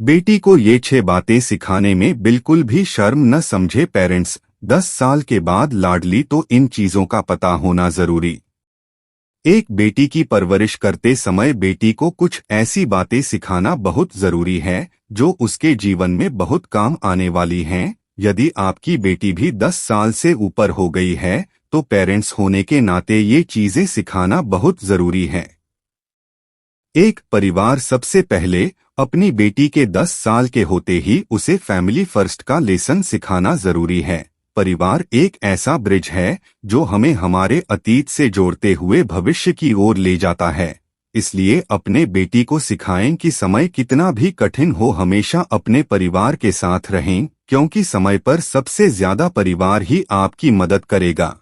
बेटी को ये 6 बातें सिखाने में बिल्कुल भी शर्म न समझे पेरेंट्स। 10 साल के बाद लाडली तो इन चीजों का पता होना जरूरी। एक बेटी की परवरिश करते समय बेटी को कुछ ऐसी बातें सिखाना बहुत जरूरी है जो उसके जीवन में बहुत काम आने वाली हैं। यदि आपकी बेटी भी 10 साल से ऊपर हो गई है तो पेरेंट्स होने के नाते ये चीजें सिखाना बहुत जरूरी है। एक परिवार सबसे पहले अपनी बेटी के 10 साल के होते ही उसे फैमिली फर्स्ट का लेसन सिखाना जरूरी है। परिवार एक ऐसा ब्रिज है जो हमें हमारे अतीत से जोड़ते हुए भविष्य की ओर ले जाता है। इसलिए अपने बेटी को सिखाएं कि समय कितना भी कठिन हो हमेशा अपने परिवार के साथ रहें, क्योंकि समय पर सबसे ज्यादा परिवार ही आपकी मदद करेगा।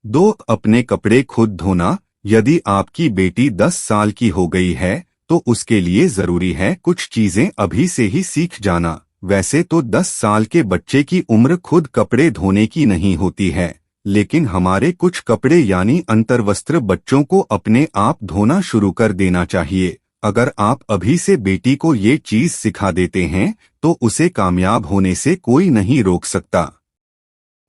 2. अपने कपड़े खुद धोना। यदि आपकी बेटी 10 साल की हो गई है तो उसके लिए जरूरी है कुछ चीजें अभी से ही सीख जाना। वैसे तो 10 साल के बच्चे की उम्र खुद कपड़े धोने की नहीं होती है, लेकिन हमारे कुछ कपड़े यानी अंतर्वस्त्र बच्चों को अपने आप धोना शुरू कर देना चाहिए। अगर आप अभी से बेटी को ये चीज सिखा देते हैं तो उसे कामयाब होने से कोई नहीं रोक सकता।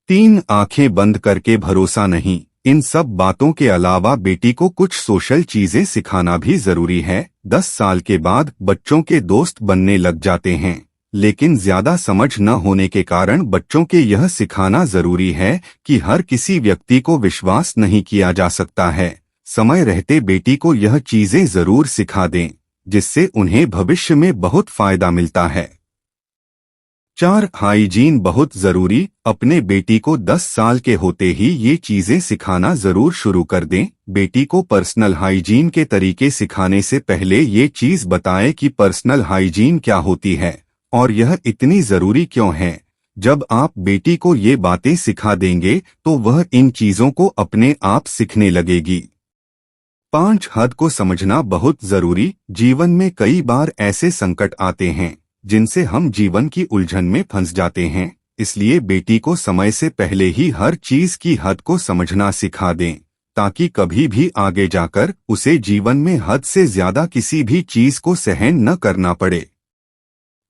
3. आंखें बंद करके भरोसा नहीं। इन सब बातों के अलावा बेटी को कुछ सोशल चीजें सिखाना भी जरूरी है। 10 साल के बाद बच्चों के दोस्त बनने लग जाते हैं, लेकिन ज्यादा समझ न होने के कारण बच्चों के यह सिखाना जरूरी है कि हर किसी व्यक्ति को विश्वास नहीं किया जा सकता है। समय रहते बेटी को यह चीजें जरूर सिखा दें, जिससे उन्हें भविष्य में बहुत फायदा मिलता है। 4. हाइजीन बहुत जरूरी। अपने बेटी को 10 साल के होते ही ये चीजें सिखाना जरूर शुरू कर दें। बेटी को पर्सनल हाइजीन के तरीके सिखाने से पहले ये चीज बताएं कि पर्सनल हाइजीन क्या होती है और यह इतनी जरूरी क्यों है। जब आप बेटी को ये बातें सिखा देंगे तो वह इन चीजों को अपने आप सीखने लगेगी। 5. हद को समझना बहुत जरूरी। जीवन में कई बार ऐसे संकट आते हैं जिनसे हम जीवन की उलझन में फंस जाते हैं, इसलिए बेटी को समय से पहले ही हर चीज की हद को समझना सिखा दें, ताकि कभी भी आगे जाकर उसे जीवन में हद से ज्यादा किसी भी चीज को सहन न करना पड़े।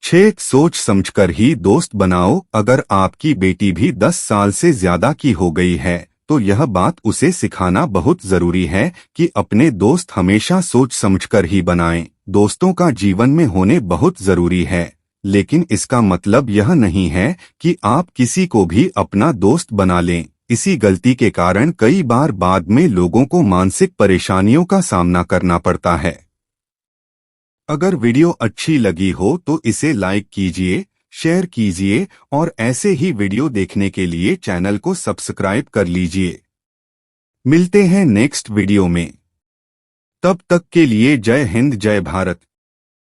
6. सोच समझकर ही दोस्त बनाओ। अगर आपकी बेटी भी 10 साल से ज्यादा की हो गई है तो यह बात उसे सिखाना बहुत जरूरी है कि अपने दोस्त हमेशा सोच समझकर ही बनाएं। दोस्तों का जीवन में होने बहुत जरूरी है, लेकिन इसका मतलब यह नहीं है कि आप किसी को भी अपना दोस्त बना लें। इसी गलती के कारण कई बार बाद में लोगों को मानसिक परेशानियों का सामना करना पड़ता है। अगर वीडियो अच्छी लगी हो तो इसे लाइक कीजिए, शेयर कीजिए और ऐसे ही वीडियो देखने के लिए चैनल को सब्सक्राइब कर लीजिए। मिलते हैं नेक्स्ट वीडियो में। तब तक के लिए जय हिंद जय भारत।